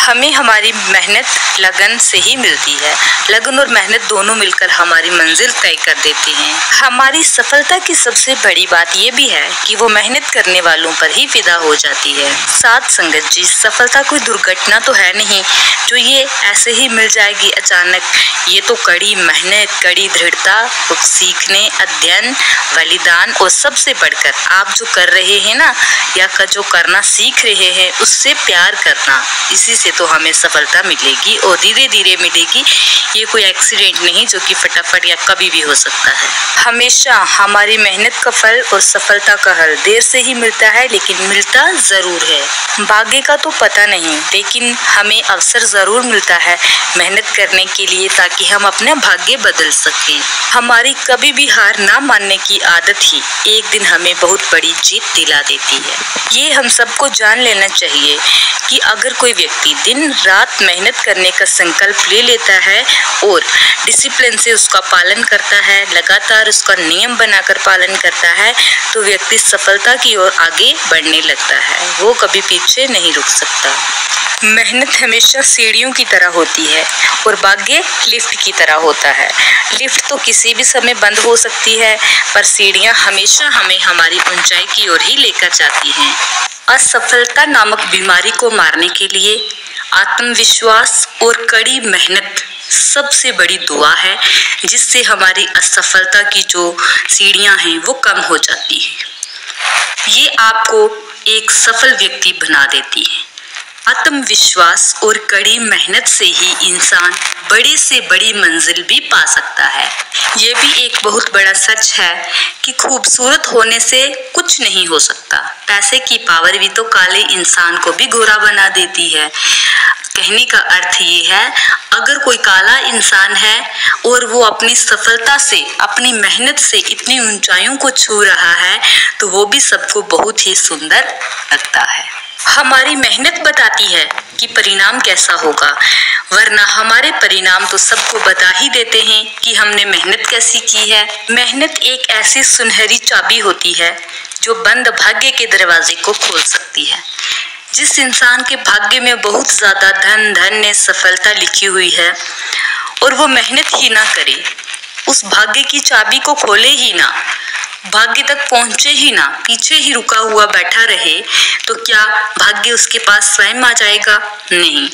हमें हमारी मेहनत लगन से ही मिलती है। लगन और मेहनत दोनों मिलकर हमारी मंजिल तय कर देती हैं। हमारी सफलता की सबसे बड़ी बात ये भी है कि वो मेहनत करने वालों पर ही फिदा हो जाती है। साथ संगत जी, सफलता कोई दुर्घटना तो है नहीं जो ये ऐसे ही मिल जाएगी अचानक। ये तो कड़ी मेहनत, कड़ी दृढ़ता, सीखने, अध्ययन, बलिदान और सबसे बढ़कर आप जो कर रहे हैं ना, या जो करना सीख रहे हैं, उससे प्यार करना, इसी से तो हमें सफलता मिलेगी और धीरे धीरे मिलेगी। ये कोई एक्सीडेंट नहीं जो कि फटाफट या कभी भी हो सकता है। हमेशा हमारी मेहनत का फल और सफलता का हल देर से ही मिलता है, लेकिन मिलता जरूर है। भाग्य का तो पता नहीं, लेकिन हमें अवसर जरूर मिलता है मेहनत करने के लिए, ताकि हम अपना भाग्य बदल सकें। हमारी कभी भी हार ना मानने की आदत ही एक दिन हमें बहुत बड़ी जीत दिला देती है। ये हम सबको जान लेना चाहिए कि अगर कोई व्यक्ति दिन रात मेहनत करने का संकल्प ले लेता है और डिसिप्लिन से उसका पालन करता है, लगातार उसका नियम बनाकर पालन करता है, तो व्यक्ति सफलता की ओर आगे बढ़ने लगता है। वो कभी पीछे नहीं रुक सकता। मेहनत हमेशा सीढ़ियों की तरह होती है और भाग्य लिफ्ट की तरह होता है। लिफ्ट तो किसी भी समय बंद हो सकती है, पर सीढ़ियां हमेशा हमें हमारी ऊंचाई की ओर ही लेकर जाती हैं। असफलता नामक बीमारी को मारने के लिए आत्मविश्वास और कड़ी मेहनत सबसे बड़ी दुआ है, जिससे हमारी असफलता की जो सीढ़ियां हैं वो कम हो जाती हैं। ये आपको एक सफल व्यक्ति बना देती है। आत्मविश्वास और कड़ी मेहनत से ही इंसान बड़े से बड़ी मंजिल भी पा सकता है। ये भी एक बहुत बड़ा सच है कि खूबसूरत होने से कुछ नहीं हो सकता। पैसे की पावर भी तो काले इंसान को भी गोरा बना देती है। कहने का अर्थ ये है, अगर कोई काला इंसान है और वो अपनी सफलता से, अपनी मेहनत से इतनी ऊंचाइयों को छू रहा है, तो वो भी सबको बहुत ही सुंदर लगता है। हमारी मेहनत बताती है कि परिणाम कैसा होगा, वरना हमारे परिणाम तो सबको बता ही देते हैं कि हमने मेहनत कैसी की है। मेहनत एक ऐसी सुनहरी चाबी होती है जो बंद भाग्य के दरवाजे को खोल सकती है। जिस इंसान के भाग्य में बहुत ज्यादा धन, धन्य, सफलता लिखी हुई है और वो मेहनत ही ना करे, उस भाग्य की चाबी को खोले ही ना, भाग्य तक पहुंचे ही ना, पीछे ही रुका हुआ बैठा रहे, तो क्या भाग्य उसके पास स्वयं आ जाएगा? नहीं।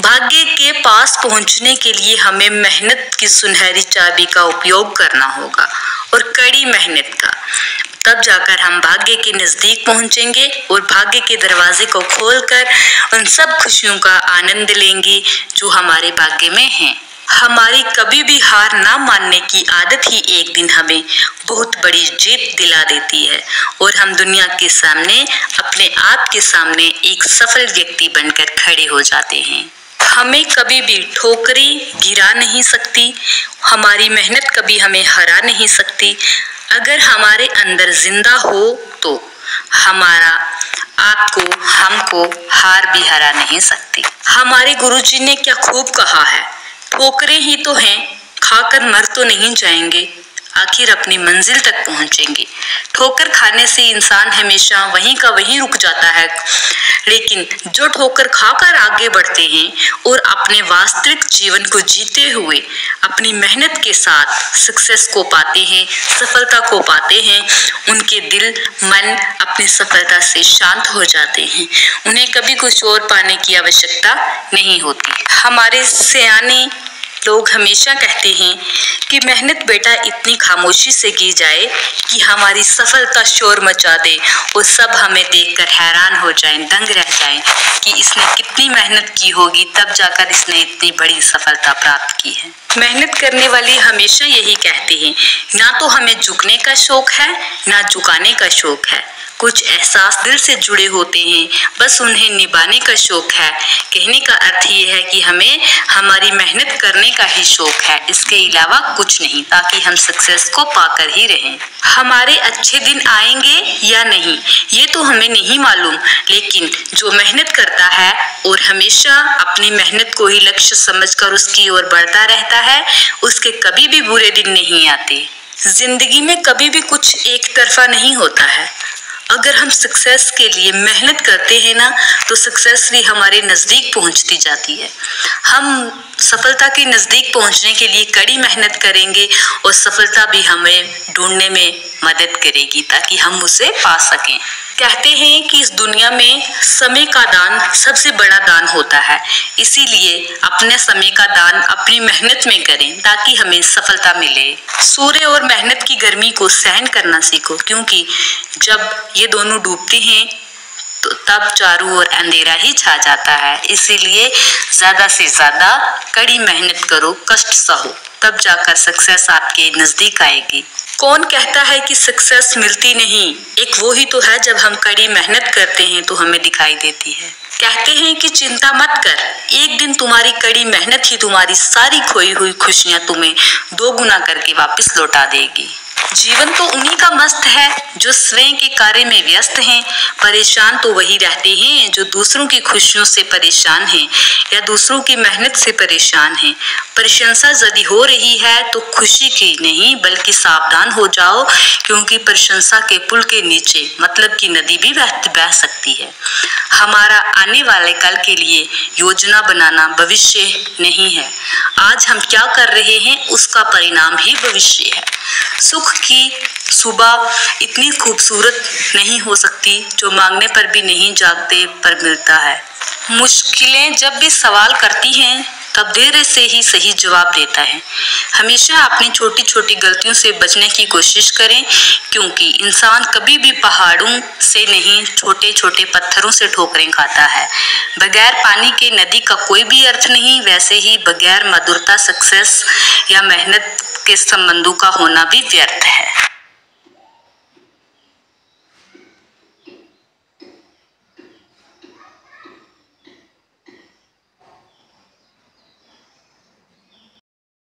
भाग्य के पास पहुंचने के लिए हमें मेहनत की सुनहरी चाबी का उपयोग करना होगा और कड़ी मेहनत का। तब जाकर हम भाग्य के नजदीक पहुंचेंगे और भाग्य के दरवाजे को खोलकर उन सब खुशियों का आनंद लेंगे जो हमारे भाग्य में हैं। हमारी कभी भी हार ना मानने की आदत ही एक दिन हमें बहुत बड़ी जीत दिला देती है और हम दुनिया के सामने, अपने आप के सामने एक सफल व्यक्ति बनकर खड़े हो जाते हैं। हमें कभी भी ठोकरें गिरा नहीं सकती, हमारी मेहनत कभी हमें हरा नहीं सकती। अगर हमारे अंदर जिंदा हो तो हमारा आपको, हमको हार भी हरा नहीं सकती। हमारे गुरुजी ने क्या खूब कहा है, ठोकरें ही तो हैं, खाकर मर तो नहीं जाएंगे, आखिर अपनी मंजिल तक पहुंचेंगे। ठोकर खाने से इंसान हमेशा वहीं का वहीं रुक जाता है, लेकिन जो ठोकर खाकर आगे बढ़ते हैं और अपने वास्तविक जीवन को जीते हुए अपनी मेहनत के साथ सक्सेस को पाते हैं, सफलता को पाते हैं, उनके दिल, मन अपनी सफलता से शांत हो जाते हैं। उन्हें कभी कुछ और पाने की आवश्यकता नहीं होती। हमारे सियाने लोग हमेशा कहते हैं कि मेहनत बेटा इतनी खामोशी से की जाए कि हमारी सफलता शोर मचा दे और सब हमें देखकर हैरान हो जाएं, दंग रह जाएं कि इसने कितनी मेहनत की होगी, तब जाकर इसने इतनी बड़ी सफलता प्राप्त की है। मेहनत करने वाले हमेशा यही कहते हैं, ना तो हमें झुकने का शौक है, ना झुकाने का शौक है। कुछ एहसास दिल से जुड़े होते हैं, बस उन्हें निभाने का शौक है। कहने का अर्थ ये है कि हमें हमारी मेहनत करने का ही शौक है, इसके अलावा कुछ नहीं, ताकि हम सक्सेस को पाकर ही रहें। हमारे अच्छे दिन आएंगे या नहीं ये तो हमें नहीं मालूम, लेकिन जो मेहनत करता है और हमेशा अपनी मेहनत को ही लक्ष्य समझकर उसकी ओर बढ़ता रहता है, उसके कभी भी बुरे दिन नहीं आते। जिंदगी में कभी भी कुछ एक तरफा नहीं होता है। अगर हम सक्सेस के लिए मेहनत करते हैं ना, तो सक्सेस भी हमारे नज़दीक पहुंचती जाती है। हम सफलता के नज़दीक पहुंचने के लिए कड़ी मेहनत करेंगे और सफलता भी हमें ढूंढने में मदद करेगी ताकि हम उसे पा सकें। कहते हैं कि इस दुनिया में समय का दान सबसे बड़ा दान होता है, इसीलिए अपने समय का दान अपनी मेहनत में करें ताकि हमें सफलता मिले। सूर्य और मेहनत की गर्मी को सहन करना सीखो, क्योंकि जब ये दोनों डूबते हैं तो तब चारों ओर अंधेरा ही छा जाता है। इसीलिए ज्यादा से ज्यादा कड़ी मेहनत करो, कष्ट सहो, तब जाकर सक्सेस आपके नजदीक आएगी। कौन कहता है कि सक्सेस मिलती नहीं? एक वो ही तो है जब हम कड़ी मेहनत करते हैं तो हमें दिखाई देती है। कहते हैं कि चिंता मत कर, एक दिन तुम्हारी कड़ी मेहनत ही तुम्हारी सारी खोई हुई खुशियां तुम्हें 2 गुना करके वापस लौटा देगी। जीवन तो उन्हीं का मस्त है जो स्वयं के कार्य में व्यस्त हैं। परेशान तो वही रहते हैं जो दूसरों की खुशियों से परेशान हैं या दूसरों की मेहनत से परेशान हैं। प्रशंसा यदि हो रही है तो खुशी की नहीं बल्कि सावधान हो जाओ, क्योंकि प्रशंसा के पुल के नीचे मतलब की नदी भी बह सकती है। हमारा आने वाले कल के लिए योजना बनाना भविष्य नहीं है, आज हम क्या कर रहे हैं उसका परिणाम ही भविष्य है। सुख की सुबह इतनी खूबसूरत नहीं हो सकती जो मांगने पर भी नहीं जागते पर मिलता है। मुश्किलें जब भी सवाल करती हैं तब धीरे से ही सही जवाब देता है। हमेशा अपनी छोटी छोटी गलतियों से बचने की कोशिश करें, क्योंकि इंसान कभी भी पहाड़ों से नहीं छोटे छोटे पत्थरों से ठोकरें खाता है। बगैर पानी के नदी का कोई भी अर्थ नहीं, वैसे ही बगैर मधुरता सक्सेस या मेहनत के संबंधों का होना भी व्यर्थ है।